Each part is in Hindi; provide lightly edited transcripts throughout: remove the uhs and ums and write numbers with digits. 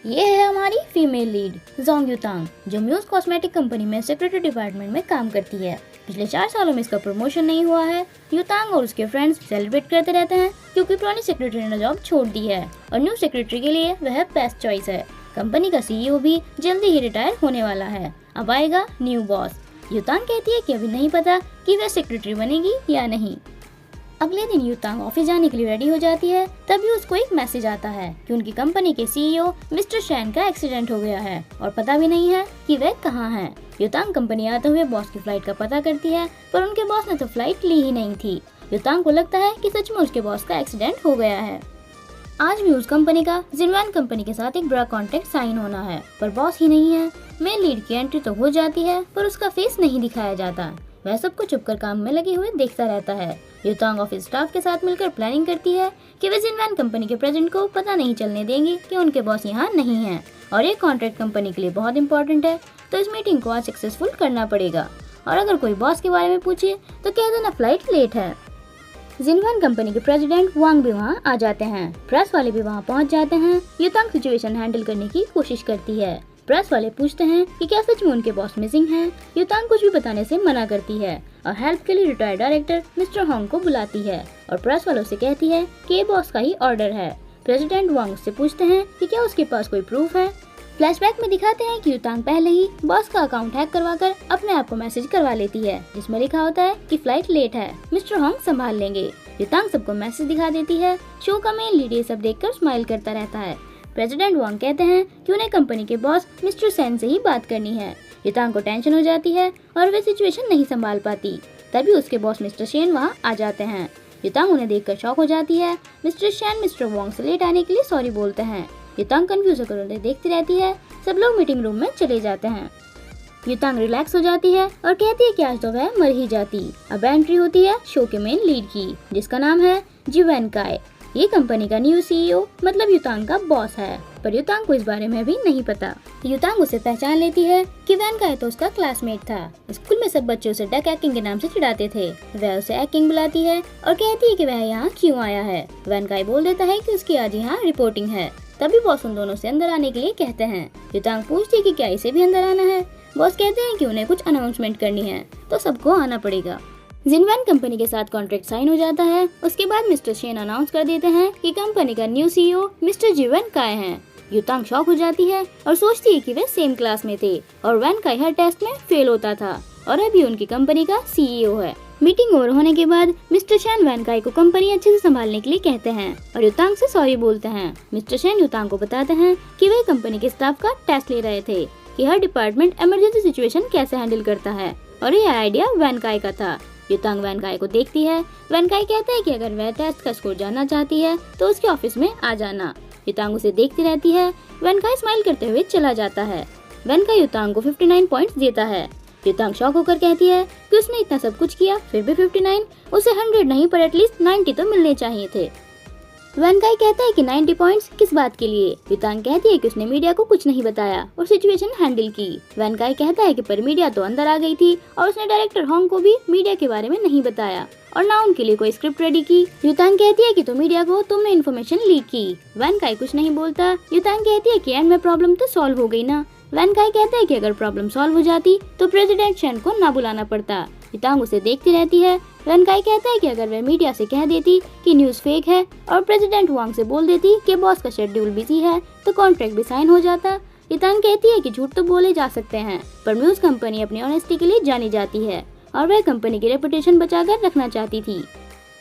ये है हमारी फीमेल लीड जोंग युतांग, जो म्यूज कॉस्मेटिक कंपनी में सेक्रेटरी डिपार्टमेंट में काम करती है। पिछले 4 सालों में इसका प्रमोशन नहीं हुआ है। युतांग और उसके फ्रेंड्स सेलिब्रेट करते रहते हैं क्योंकि पुरानी सेक्रेटरी ने जॉब छोड़ दी है और न्यू सेक्रेटरी के लिए वह बेस्ट चॉइस है। कंपनी का सीईओ भी जल्दी ही रिटायर होने वाला है। अब आएगा न्यू बॉस। युतांग कहती है कि अभी नहीं पता कि वह सेक्रेटरी बनेगी या नहीं। अगले दिन युतांग ऑफिस जाने के लिए रेडी हो जाती है, तभी उसको एक मैसेज आता है कि उनकी कंपनी के सीईओ मिस्टर शैन का एक्सीडेंट हो गया है और पता भी नहीं है कि वह कहाँ है। युतांग कंपनी आते हुए बॉस की फ्लाइट का पता करती है, पर उनके बॉस ने तो फ्लाइट ली ही नहीं थी। युतांग को लगता है कि सच में उसके बॉस का एक्सीडेंट हो गया है। आज म्यूज कंपनी का जिनवान कंपनी के साथ एक बड़ा कॉन्ट्रैक्ट साइन होना है, पर बॉस ही नहीं है। मेन लीड की एंट्री तो हो जाती है, पर उसका फेस नहीं दिखाया जाता। वह सबको चुपकर काम में लगे हुए देखता रहता है। युतांग ऑफिस स्टाफ के साथ मिलकर प्लानिंग करती है कि वे जिनवान कंपनी के प्रेसिडेंट को पता नहीं चलने देंगे कि उनके बॉस यहाँ नहीं है और ये कॉन्ट्रैक्ट कंपनी के लिए बहुत इंपॉर्टेंट है, तो इस मीटिंग को आज सक्सेसफुल करना पड़ेगा। और अगर कोई बॉस के बारे में पूछे तो कह देना फ्लाइट लेट है। जिनवान कंपनी के प्रेसिडेंट वांग भी वहाँ आ जाते हैं। प्रेस वाले भी वहाँ पहुँच जाते हैं। युतांग सिचुएशन हैंडल करने की कोशिश करती है। प्रेस वाले पूछते हैं कि क्या सच में उनके बॉस मिसिंग हैं। युतांग कुछ भी बताने से मना करती है और हेल्प के लिए रिटायर्ड डायरेक्टर मिस्टर होंग को बुलाती है और प्रेस वालों से कहती है कि ये बॉस का ही ऑर्डर है। प्रेसिडेंट वांग से पूछते हैं कि क्या उसके पास कोई प्रूफ है। फ्लैशबैक में दिखाते हैं कि युतांग पहले ही बॉस का अकाउंट हैक करवाकर अपने आप को मैसेज करवा लेती है, जिसमें लिखा होता है कि फ्लाइट लेट है, मिस्टर होंग संभाल लेंगे। युतांग सबको मैसेज दिखा देती है। शो का मेन लीड ये सब देखकर स्माइल करता रहता है। प्रेसिडेंट वांग कहते हैं कि उन्हें कंपनी के बॉस मिस्टर सेन से ही बात करनी है। युतांग को टेंशन हो जाती है और वे सिचुएशन नहीं संभाल पाती। तभी उसके बॉस मिस्टर शेन वहाँ आ जाते हैं। युतांग उन्हें देखकर शॉक हो जाती है। मिस्टर शेन मिस्टर वांग से लेट आने के लिए सॉरी बोलते हैं। युतांग कंफ्यूज होकर उन्हें देखती रहती है। सब लोग मीटिंग रूम में चले जाते हैं। युतांग रिलैक्स हो जाती है और कहती है कि आज तो वह मर ही जाती। अब एंट्री होती है शो के मेन लीड की, जिसका नाम है जी वेन काई। ये कंपनी का न्यू सीईओ मतलब युतांग का बॉस है, पर युतांग को इस बारे में भी नहीं पता। युतांग उसे पहचान लेती है कि वैन काई तो उसका क्लासमेट था। स्कूल में सब बच्चे उसे डक एक्टिंग के नाम से चिढ़ाते थे। वह उसे एक्टिंग बुलाती है और कहती है कि वह यहाँ क्यों आया है। वैन काई बोल देता है कि उसकी आज यहाँ रिपोर्टिंग है। तभी बॉस उन दोनों से अंदर आने के लिए कहते हैं। युतांग पूछती है कि क्या इसे भी अंदर आना है। बॉस कहते हैं कि उन्हें कुछ अनाउंसमेंट करनी है, तो सबको आना पड़ेगा। जिनवान कंपनी के साथ कॉन्ट्रैक्ट साइन हो जाता है। उसके बाद मिस्टर शेन अनाउंस कर देते हैं कि कंपनी का new CEO mister Ji Wen Kai हैं। युतांग शॉक हो जाती है और सोचती है कि वे सेम क्लास में थे और वेन काई हर टेस्ट में फेल होता था और अभी उनकी कंपनी का सीईओ है। मीटिंग ओवर होने के बाद मिस्टर शेन वेन काई को कंपनी अच्छे से संभालने के लिए कहते हैं और युतांग से सॉरी बोलते हैं। मिस्टर शेन युतांग को बताते हैं कि वे कंपनी के स्टाफ का टेस्ट ले रहे थे कि हर डिपार्टमेंट इमरजेंसी सिचुएशन कैसे हैंडल करता है और ये आइडिया वेन काई का था। युतांग वेन काई को देखती है। वेन काई कहता है कि अगर वह टेस्ट का स्कोर जानना चाहती है तो उसके ऑफिस में आ जाना। युतांग उसे देखती रहती है। वेन काई स्माइल करते हुए चला जाता है। वेन काई युतांग को 59 पॉइंट्स देता है। युतांग शॉक होकर कहती है कि उसने इतना सब कुछ किया फिर भी 59, उसे 100 नहीं पर एटलीस्ट 90 तो मिलने चाहिए थे। वेन काई कहता है कि 90 पॉइंट्स किस बात के लिए। युतांग कहती है कि उसने मीडिया को कुछ नहीं बताया और सिचुएशन हैंडल की। वेन काई कहता है कि पर मीडिया तो अंदर आ गई थी और उसने डायरेक्टर होंग को भी मीडिया के बारे में नहीं बताया और ना उनके लिए कोई स्क्रिप्ट रेडी की। युतांग कहती है कि तो मीडिया को तुमने इन्फॉर्मेशन लीक की। वेन काई कुछ नहीं बोलता। युतांग कहती है कि एंड में प्रॉब्लम तो सॉल्व हो गई ना। वेन काई कहता है कि अगर प्रॉब्लम सॉल्व हो जाती तो प्रेसिडेंट शेन को ना बुलाना पड़ता। युतांग उसे देखती रहती है। वेन काई कहता है कि अगर वह मीडिया से कह देती कि न्यूज़ फेक है और प्रेसिडेंट वांग से बोल देती कि बॉस का शेड्यूल बिजी है तो कॉन्ट्रैक्ट भी साइन हो जाता। युतांग कहती है कि झूठ तो बोले जा सकते हैं, पर म्यूज कंपनी अपनी ऑनेस्टी के लिए जानी जाती है और वह कंपनी की रेपुटेशन बचाकर रखना चाहती थी।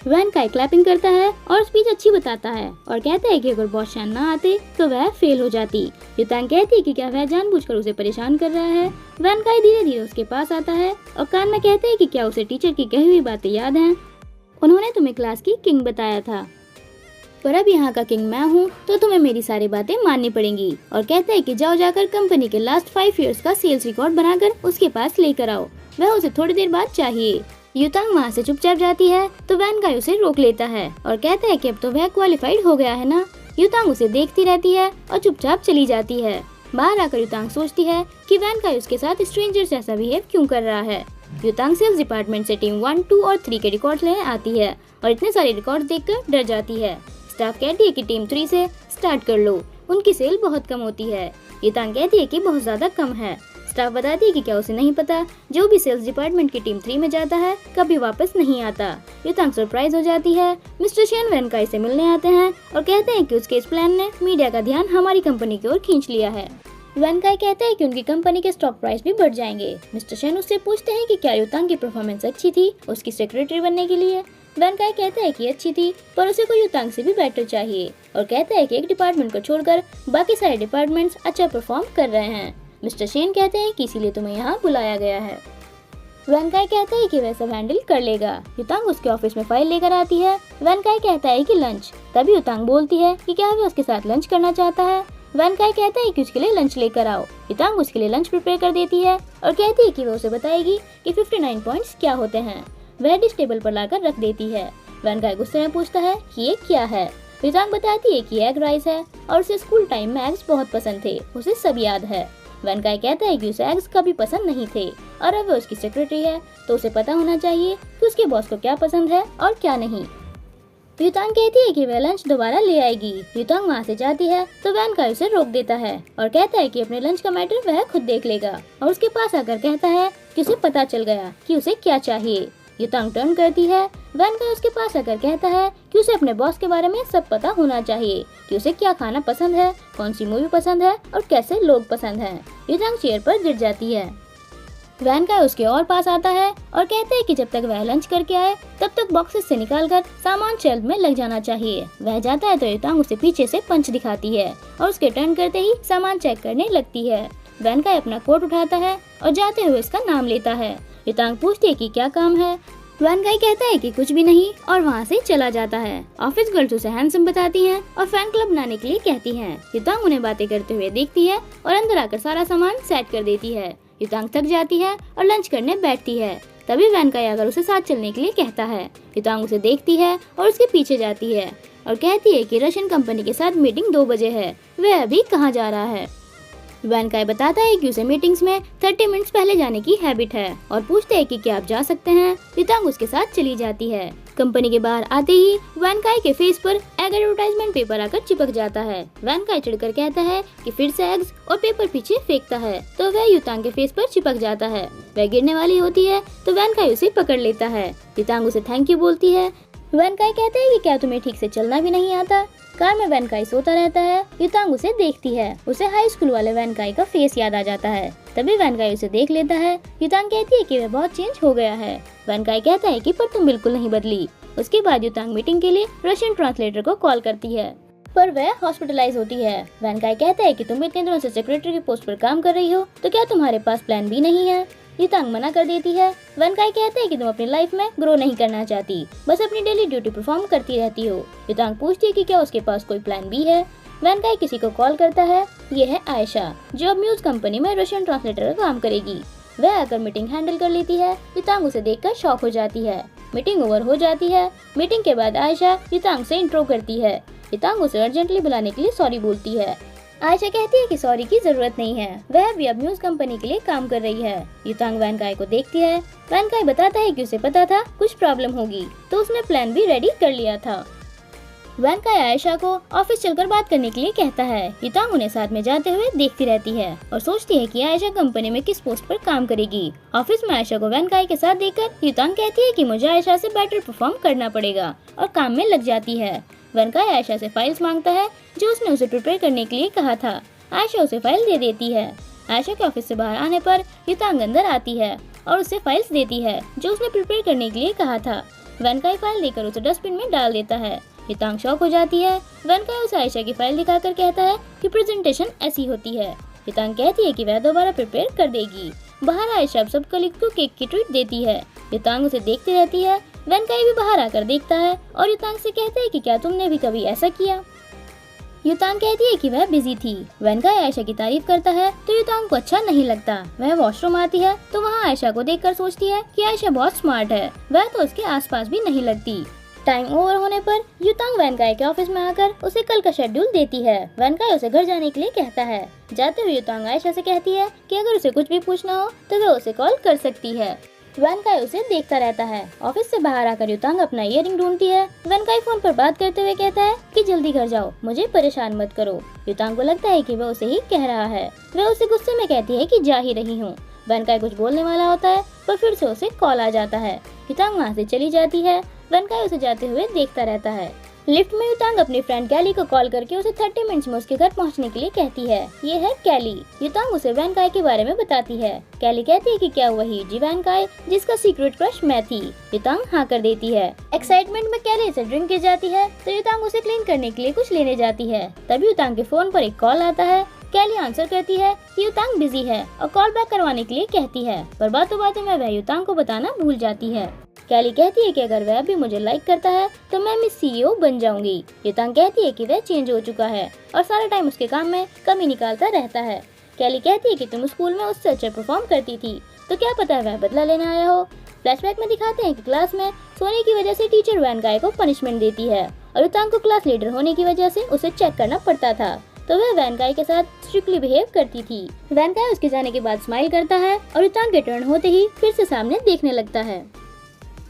वेन काई क्लैपिंग करता है और स्पीच अच्छी बताता है और कहता है कि अगर बॉस शैन ना आते तो वह फेल हो जाती। युतांग कहती है कि क्या वह जानबूझकर उसे परेशान कर रहा है। वेन काई धीरे धीरे उसके पास आता है और कान में कहते हैं कि क्या उसे टीचर की कही हुई बातें याद हैं। उन्होंने तुम्हें क्लास की किंग बताया था, पर अब यहाँ का किंग मैं हूँ तो तुम्हें मेरी सारी बातें माननी पड़ेंगी। और कहते हैं कि जाओ जाकर कंपनी के लास्ट 5 ईयर्स का सेल्स रिकॉर्ड बनाकर उसके पास लेकर आओ, वह उसे थोड़ी देर बाद चाहिए। युतांग वहाँ से चुपचाप जाती है तो वेन काई उसे रोक लेता है और कहता है कि अब तो वह क्वालिफाइड हो गया है ना। युतांग उसे देखती रहती है और चुपचाप चली जाती है। बाहर आकर युतांग सोचती है कि वेन काई उसके साथ स्ट्रेंजर जैसा बिहेव क्यों कर रहा है। युतांग सेल्स डिपार्टमेंट से टीम 1, 2 और 3 के रिकॉर्ड लेने आती है और इतने सारे रिकॉर्ड देखकर डर जाती है। स्टाफ कहती है कि टीम 3 से स्टार्ट कर लो। उनकी सेल बहुत कम होती है। युतांग कहती है कि बहुत ज्यादा कम है। स्टाफ बताती है कि क्या उसे नहीं पता, जो भी सेल्स डिपार्टमेंट की टीम 3 में जाता है कभी वापस नहीं आता। युतांग सरप्राइज हो जाती है। मिस्टर शेन वैनकाई से मिलने आते हैं और कहते हैं कि उसके इस प्लान ने मीडिया का ध्यान हमारी कंपनी की ओर खींच लिया है। वैनकाई कहते हैं कि उनकी कंपनी के स्टॉक प्राइस भी बढ़ जाएंगे। मिस्टर शेन उससे पूछते हैं कि क्या युतांग की परफॉर्मेंस अच्छी थी उसकी सेक्रेटरी बनने के लिए। वैनकाई कहते हैं कि अच्छी थी, पर उसे कोई युतांग से भी बेटर चाहिए और कहता है कि एक डिपार्टमेंट को छोड़कर बाकी सारे डिपार्टमेंट्स अच्छा परफॉर्म कर रहे हैं। मिस्टर शेन कहते हैं कि इसीलिए तुम्हें यहाँ बुलाया गया है। वैनकाई कहता है कि वह सब हैंडल कर लेगा। युतांग उसके ऑफिस में फाइल लेकर आती है। वैनकाई कहता है कि लंच। तभी युतांग बोलती है कि क्या वह उसके साथ लंच करना चाहता है। वैनकाई कहता है कि उसके लिए लंच लेकर आओ। युतांग उसके लिए लंच प्रिपेयर कर देती है और कहती है कि वह उसे बताएगी कि 59 पॉइंट्स क्या होते हैं। वह डिश टेबल पर लाकर रख देती है। वैनकाई गुस्से में पूछता है कि ये क्या है। युतांग बताती है कि एग राइस है और उसे स्कूल टाइम में एग्स बहुत पसंद थे, उसे सब याद है। वैनकाई कहता है कि उसे एग्स कभी पसंद नहीं थे और अब वह उसकी सेक्रेटरी है तो उसे पता होना चाहिए कि उसके बॉस को क्या पसंद है और क्या नहीं। युतांग कहती है कि वह लंच दोबारा ले आएगी। युतांग वहाँ से जाती है तो वैनकाई उसे रोक देता है और कहता है कि अपने लंच का मैटर वह खुद देख लेगा और उसके पास आकर कहता है कि उसे पता चल गया कि उसे क्या चाहिए। युतांग टर्न करती है। वैनकाई उसके पास आकर कहता है कि उसे अपने बॉस के बारे में सब पता होना चाहिए, कि उसे क्या खाना पसंद है, कौन सी मूवी पसंद है और कैसे लोग पसंद हैं। युतांग चेयर पर गिर जाती है। वैनकाई उसके और पास आता है और कहते हैं कि जब तक वह लंच करके आए तब तक बॉक्सेस से निकालकर सामान शेल्फ में लग जाना चाहिए। वह जाता है तो युतांग उसे पीछे से पंच दिखाती है और उसके टर्न करते ही सामान चेक करने लगती है। वैनकाई अपना कोट उठाता है और जाते हुए इसका नाम लेता है। युतांग पूछती है कि क्या काम है। वैनकाई कहता है कि कुछ भी नहीं और वहाँ से चला जाता है। ऑफिस गर्ल्स उसे हैंडसम बताती हैं और फैन क्लब बनाने के लिए कहती हैं। युतांग उन्हें बातें करते हुए देखती है और अंदर आकर सारा सामान सेट कर देती है। युतांग थक जाती है और लंच करने बैठती है। तभी वैनकाई आकर उसे साथ चलने के लिए कहता है। युतांग उसे देखती है और उसके पीछे जाती है और कहती है कि रशियन कंपनी के साथ मीटिंग 2 बजे है, वह अभी कहाँ जा रहा है। वैनकाई बताता है कि उसे मीटिंग्स में 30 मिनट्स पहले जाने की हैबिट है और पूछते हैं कि क्या आप जा सकते हैं। युतांग उसके साथ चली जाती है। कंपनी के बाहर आते ही वैनकाई के फेस पर एग एडवर्टाइजमेंट पेपर आकर चिपक जाता है। वैनकाई चिढ़कर कहता है कि फिर से एग्स और पेपर पीछे फेंकता है तो वह युतांग के फेस पर चिपक जाता है। वह गिरने वाली होती है तो वैनकाई उसे पकड़ लेता है। युतांग उसे थैंक यू बोलती है। वैनकाई कहते हैं कि क्या तुम्हें ठीक से चलना भी नहीं आता। कार में वैनकाई सोता रहता है। युतांग उसे देखती है। उसे हाई स्कूल वाले वैनकाई का फेस याद आ जाता है। तभी वैनकाई उसे देख लेता है। युतांग कहती है कि वह बहुत चेंज हो गया है। वैनकाई कहता है कि पर तुम बिल्कुल नहीं बदली। उसके बाद युतांग मीटिंग के लिए रशियन ट्रांसलेटर को कॉल करती है पर वह हॉस्पिटलाइज होती है। वैनकाई कहता है कि तुम इतने दिनों से सेक्रेटरी की पोस्ट पर काम कर रही हो तो क्या तुम्हारे पास प्लान बी नहीं है। युतांग मना कर देती है। वैनकाई कहते हैं कि तुम अपनी लाइफ में ग्रो नहीं करना चाहती, बस अपनी डेली ड्यूटी परफॉर्म करती रहती हो। युतांग पूछती है कि क्या उसके पास कोई प्लान बी है। वैनकाई किसी को कॉल करता है। ये है आयशा, जो अब न्यूज कंपनी में रशियन ट्रांसलेटर का काम करेगी। वह आकर मीटिंग हैंडल कर लेती है। युतांग उसे देखकर शॉक हो जाती है। मीटिंग ओवर हो जाती है। मीटिंग के बाद आयशा युतांग से इंट्रो करती है। युतांग उसे अर्जेंटली बुलाने के लिए सॉरी बोलती है। आयशा कहती है कि सॉरी की जरूरत नहीं है, वह भी अब न्यूज कंपनी के लिए काम कर रही है। युतांग वैनकाई को देखती है। वैनकाई बताता है कि उसे पता था कुछ प्रॉब्लम होगी तो उसने प्लान भी रेडी कर लिया था। वैनकाई आयशा को ऑफिस चलकर बात करने के लिए कहता है। युतांग उन्हें साथ में जाते हुए देखती रहती है और सोचती है कि आयशा कंपनी में किस पोस्ट पर काम करेगी। ऑफिस में आयशा को वैनकाई के साथ देखकर युतांग कहती है कि मुझे आयशा से बेटर परफॉर्म करना पड़ेगा और काम में लग जाती है। वैनकाई आयशा से फाइल्स मांगता है जो उसने उसे प्रिपेयर करने के लिए कहा था। आयशा उसे फाइल दे देती है। आयशा के ऑफिस से बाहर आने पर युतांग अंदर आती है और उसे फाइल्स देती है जो उसने प्रिपेयर करने के लिए कहा था। वैनकाई फाइल देकर उसे डस्टबिन में डाल देता है। युतांग शॉक हो जाती है। वैनकाई उसे आयशा की फाइल दिखाकर कहता है कि प्रेजेंटेशन ऐसी होती है। युतांग कहती है कि वह दोबारा प्रिपेयर कर देगी। बाहर आयशा सब कलीग को केक की ट्रीट देती है। युतांग उसे देखती रहती है। वैनकाई भी बाहर आकर देखता है और युतांग से कहता है कि क्या तुमने भी कभी ऐसा किया। युतांग कहती है कि वह बिजी थी। वैनकाई आयशा की तारीफ करता है तो युतांग को अच्छा नहीं लगता। वह वॉशरूम आती है तो वहाँ आयशा को देखकर सोचती है कि आयशा बहुत स्मार्ट है, वह तो उसके आसपास भी नहीं लगती। टाइम ओवर होने पर युतांग वैनकाई के ऑफिस में आकर उसे कल का शेड्यूल देती है। वैनकाई उसे घर जाने के लिए कहता है। जाते हुए युतांग आयशा से कहती है कि अगर उसे कुछ भी पूछना हो तो वह उसे कॉल कर सकती है। वैनकाई उसे देखता रहता है। ऑफिस से बाहर आकर युतांग अपना इयररिंग ढूंढती है। वैनकाई फोन पर बात करते हुए कहता है कि जल्दी घर जाओ, मुझे परेशान मत करो। युतांग को लगता है कि वह उसे ही कह रहा है। वह उसे गुस्से में कहती है कि जा ही रही हूँ। वैनकाई कुछ बोलने वाला होता है पर फिर से उसे कॉल आ जाता है। युतांग वहाँ से चली जाती है। वैनकाई उसे जाते हुए देखता रहता है। लिफ्ट में युतांग अपनी फ्रेंड कैली को कॉल करके उसे 30 मिनट्स में उसके घर पहुंचने के लिए कहती है। ये है कैली। युतांग उसे वैनकाई के बारे में बताती है। कैली कहती है कि क्या वही जी वैनकाई जिसका सीक्रेट क्रश मैं थी। युतांग हाँ कर देती है। एक्साइटमेंट में कैली से ड्रिंक गिर जाती है तो युतांग उसे क्लीन करने के लिए कुछ लेने जाती है। तभी युतांग के फोन पर एक कॉल आता है। कैली आंसर करती है कि युतांग बिजी है और कॉल बैक करवाने के लिए कहती है, पर बातों बातों में वह युतांग को बताना भूल जाती है। कैली कहती है कि अगर वह भी मुझे लाइक करता है तो मैं मिस CEO बन जाऊंगी। युतांग कहती है कि वह चेंज हो चुका है और सारा टाइम उसके काम में कमी निकालता रहता है। कैली कहती है कि तुम स्कूल में उससे अच्छा परफॉर्म करती थी, तो क्या पता है वह बदला लेने आया हो। फ्लैशबैक में दिखाते हैं कि क्लास में सोने की वजह से टीचर वैनकाई को पनिशमेंट देती है और युतांग को क्लास लीडर होने की वजह से उसे चेक करना पड़ता था, तो वह वैनकाई के साथ स्ट्रिक्टली बिहेव करती थी। वैनकाई उसके जाने के बाद स्माइल करता है और युतांग के टर्न होते ही फिर से सामने देखने लगता है।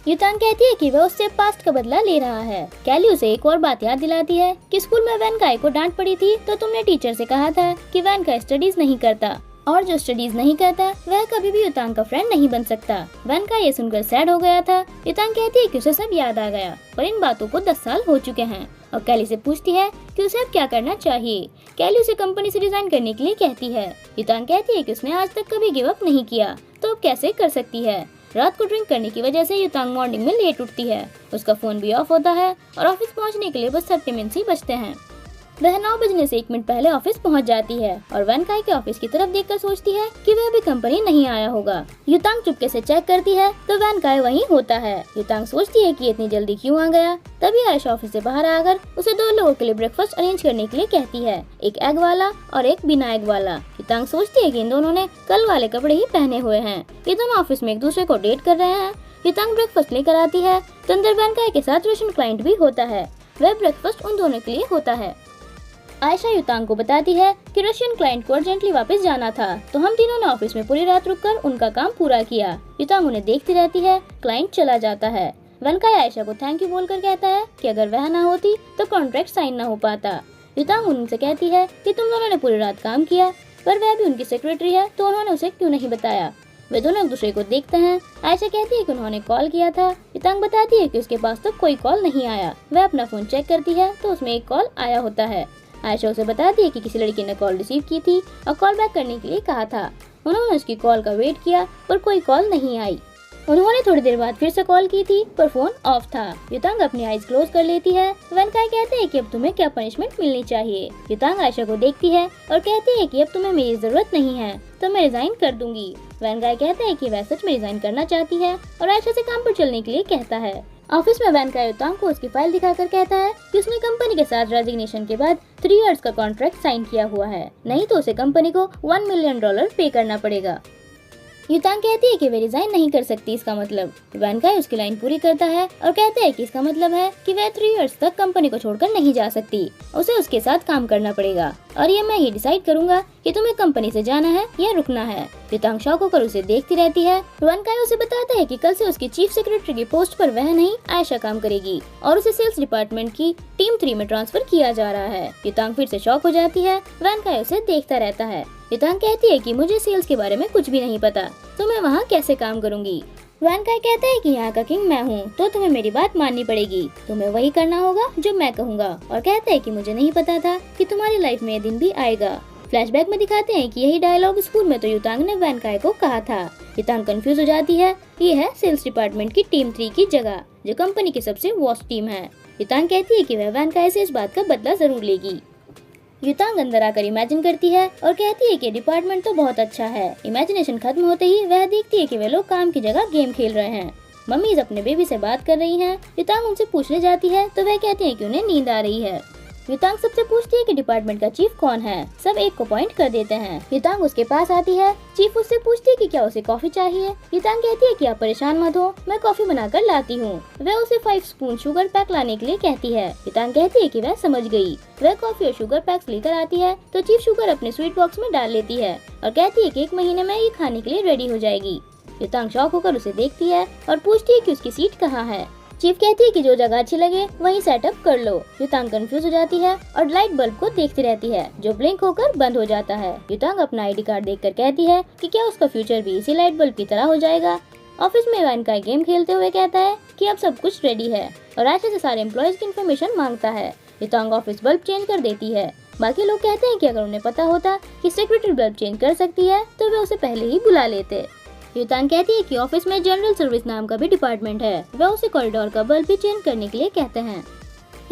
युतांग कहती है कि वह उससे पास्ट का बदला ले रहा है। कैली उसे एक और बात याद दिलाती है कि स्कूल में वैनकाई को डांट पड़ी थी तो तुमने टीचर से कहा था कि वैनकाई स्टडीज नहीं करता और जो स्टडीज नहीं करता वह कभी भी युतांग का फ्रेंड नहीं बन सकता। वैनकाई ये सुनकर सैड हो गया था। युतांग कहती है कि उसे सब याद आ गया, पर इन बातों को 10 साल हो चुके हैं और कैली से पूछती है कि उसे अब क्या करना चाहिए। कैली उसे कंपनी से रिजाइन करने के लिए कहती है। युतांग कहती है कि उसने आज तक कभी गिव अप नहीं किया, तो अब कैसे कर सकती है। रात को ड्रिंक करने की वजह से युतांग मॉर्निंग में लेट उठती है। उसका फोन भी ऑफ होता है और ऑफिस पहुंचने के लिए बस 30 मिनट ही बचते हैं। वह 9 बजने से 1 मिनट पहले ऑफिस पहुंच जाती है और वैनकाई के ऑफिस की तरफ देखकर सोचती है कि वह अभी कंपनी नहीं आया होगा। युतांग चुपके से चेक करती है तो वैनकाई वहीं होता है। युतांग सोचती है कि इतनी जल्दी क्यों आ गया। तभी आयशा ऑफिस से बाहर आकर उसे 2 लोगों के लिए ब्रेकफास्ट अरेंज करने के लिए कहती है, एक एग वाला और एक बिना एग वाला। युतांग सोचती है कि इन दोनों ने कल वाले कपड़े ही पहने हुए हैं। ये दोनों ऑफिस में एक दूसरे को डेट कर रहे हैं। युतांग ब्रेकफास्ट लेकर आती है तो अंदर वैनकाई के साथ रशियन क्लाइंट भी होता है। वह ब्रेकफास्ट उन दोनों के लिए होता है। आयशा युतांग को बताती है कि रशियन क्लाइंट को अर्जेंटली वापस जाना था, तो हम तीनों ने ऑफिस में पूरी रात रुककर उनका काम पूरा किया। युतांग उन्हें देखती रहती है। क्लाइंट चला जाता है। वैनकाई आयशा को थैंक यू बोलकर कहता है कि अगर वह ना होती तो कॉन्ट्रैक्ट साइन ना हो पाता। युतांग उनसे कहती है कि तुम दोनों ने पूरी रात काम किया, पर वह भी उनकी सेक्रेटरी है तो उन्होंने उसे क्यों नहीं बताया। वे दोनों एक दूसरे को देखते हैं। आयशा कहती है कि उन्होंने कॉल किया था। युतांग बताती है कि उसके पास तो कोई कॉल नहीं आया। वह अपना फोन चेक करती है तो उसमें एक कॉल आया होता है। आयशा उसे बताती है कि किसी लड़की ने कॉल रिसीव की थी और कॉल बैक करने के लिए कहा था। उन्होंने उसकी कॉल का वेट किया पर कोई कॉल नहीं आई। उन्होंने थोड़ी देर बाद फिर से कॉल की थी पर फोन ऑफ था। युतांग अपनी आईज क्लोज कर लेती है। वैनकाई कहते हैं कि अब तुम्हें क्या पनिशमेंट मिलनी चाहिए। युतांग आयशा को देखती है और कहती है कि अब तुम्हें मेरी जरूरत नहीं है तो मैं रिजाइन कर दूंगी। वैनकाई कहते हैं कि वह सच में रिजाइन करना चाहती है और आयशा से काम पर चलने के लिए कहता है। ऑफिस में वैनकाई युतांग को उसकी फाइल दिखाकर कहता है कि उसने कंपनी के साथ रेजिग्नेशन के बाद 3 इयर्स का कॉन्ट्रैक्ट साइन किया हुआ है, नहीं तो उसे कंपनी को $1 मिलियन पे करना पड़ेगा। युतांग कहती है कि वे रिजाइन नहीं कर सकती इसका मतलब। वैनकाई उसकी लाइन पूरी करता है और कहता है कि इसका मतलब है कि वह 3 इयर्स तक कंपनी को छोड़कर नहीं जा सकती, उसे उसके साथ काम करना पड़ेगा और ये मैं ही डिसाइड करूंगा कि तुम्हें कंपनी से जाना है या रुकना है। युतांग शॉक होकर उसे देखती रहती है। वैनकाई उसे बताता है कि कल से उसकी चीफ सेक्रेटरी की पोस्ट पर वह नहीं आयशा काम करेगी और उसे सेल्स डिपार्टमेंट की टीम 3 में ट्रांसफर किया जा रहा है। युतांग फिर से शॉक हो जाती है। वैनकाई उसे देखता रहता है। युतांग कहती है कि मुझे सेल्स के बारे में कुछ भी नहीं पता, तो मैं वहाँ कैसे काम करूँगी। वैनकाई कहता है कि यहाँ का किंग मैं हूँ, तो तुम्हें मेरी बात माननी पड़ेगी, तुम्हें वही करना होगा जो मैं कहूँगा। और कहता है कि मुझे नहीं पता था कि तुम्हारी लाइफ में ये दिन भी आएगा। फ्लैशबैक में दिखाते हैं कि यही डायलॉग स्कूल में तो युतांग ने वैनकाई को कहा था। युतांग कंफ्यूज हो जाती है। ये है सेल्स डिपार्टमेंट की टीम 3 की जगह, जो कंपनी की सबसे वर्स्ट टीम है। युतांग कहती है कि वह वैनकाई से इस बात का बदला जरूर लेगी। युतांग अंदर आकर इमेजिन करती है और कहती है कि डिपार्टमेंट तो बहुत अच्छा है। इमेजिनेशन खत्म होते ही वह देखती है कि वे लोग काम की जगह गेम खेल रहे हैं। मम्मीज अपने बेबी से बात कर रही हैं। युतांग उनसे पूछने जाती है तो वह कहती है कि उन्हें नींद आ रही है। युतांग सबसे पूछती है कि डिपार्टमेंट का चीफ कौन है। सब एक को पॉइंट कर देते हैं। युतांग उसके पास आती है। चीफ उससे पूछती है कि क्या उसे कॉफी चाहिए। युतांग कहती है कि आप परेशान मत हो, मैं कॉफी बनाकर लाती हूँ। वह उसे 5 स्पून शुगर पैक लाने के लिए कहती है। युतांग कहती है कि वह समझ गई। वह कॉफी और शुगर पैक्स लेकर आती है तो चीफ शुगर अपने स्वीट बॉक्स में डाल लेती है और कहती है कि 1 महीने में ये खाने के लिए रेडी हो जाएगी। युतांग शॉक होकर उसे देखती है और पूछती है कि उसकी सीट कहाँ है। चीफ कहती है कि जो जगह अच्छी लगे वहीं सेटअप कर लो। युतांग कंफ्यूज हो जाती है और लाइट बल्ब को देखती रहती है जो ब्लिंक होकर बंद हो जाता है। युतांग अपना आईडी कार्ड देखकर कहती है कि क्या उसका फ्यूचर भी इसी लाइट बल्ब की तरह हो जाएगा। ऑफिस में वैन का गेम खेलते हुए कहता है कि अब सब कुछ रेडी है और ऐसे से सारे एम्प्लॉयज की इन्फॉर्मेशन मांगता है। युतांग ऑफिस बल्ब चेंज कर देती है। बाकी लोग कहते हैं कि अगर उन्हें पता होता कि सेक्रेटरी बल्ब चेंज कर सकती है तो वे उसे पहले ही बुला लेते। युतांग कहती है कि ऑफिस में जनरल सर्विस नाम का भी डिपार्टमेंट है, वे उसे कॉरिडोर का बल्ब भी चेंज करने के लिए कहते हैं।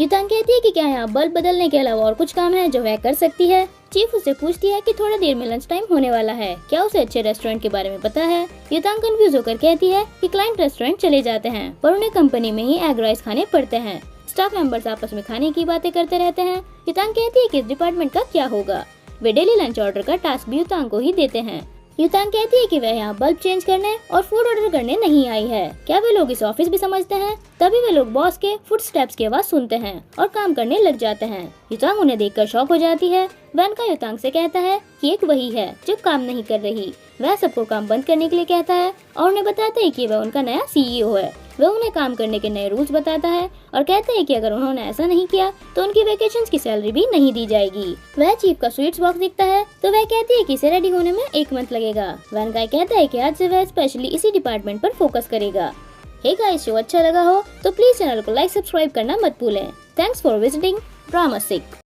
युतांग कहती है कि क्या यहाँ बल्ब बदलने के अलावा और कुछ काम है जो वह कर सकती है। चीफ उससे पूछती है कि थोड़ा देर में लंच टाइम होने वाला है, क्या उसे अच्छे रेस्टोरेंट के बारे में पता है। युतांग कंफ्यूज होकर कहती है कि क्लाइंट रेस्टोरेंट चले जाते हैं पर उन्हें कंपनी में ही एग राइस खाने पड़ते हैं। स्टाफ मेंबर्स आपस में खाने की बातें करते रहते हैं। युतांग कहती है कि इस डिपार्टमेंट का क्या होगा। वे डेली लंच ऑर्डर का टास्क भी युतांग को ही देते हैं। युतांग कहती है कि वह यहाँ बल्ब चेंज करने और फूड ऑर्डर करने नहीं आई है। क्या वे लोग इस ऑफिस भी समझते हैं? तभी वे लोग बॉस के फुट स्टेप्स की आवाज सुनते हैं और काम करने लग जाते हैं। युतांग उन्हें देखकर शॉक हो जाती है। वैन का युतांग से कहता है कि एक वही है जो काम नहीं कर रही। वह सबको काम बंद करने के लिए कहता है और उन्हें बताता है कि वह उनका नया सीईओ है। वह उन्हें काम करने के नए रूल्स बताता है और कहता है कि अगर उन्होंने ऐसा नहीं किया तो उनकी वेकेशंस की सैलरी भी नहीं दी जाएगी। वह चीफ का स्वीट्स बॉक्स दिखता है तो वह कहती है कि इसे रेडी होने में 1 मंथ लगेगा। वैन गाय कहता है कि आज से वह स्पेशली इसी डिपार्टमेंट पर फोकस करेगा। हे गाइस, शो अच्छा लगा हो तो प्लीज चैनल को लाइक सब्सक्राइब करना मत भूलें। Thanks for visiting drama sick.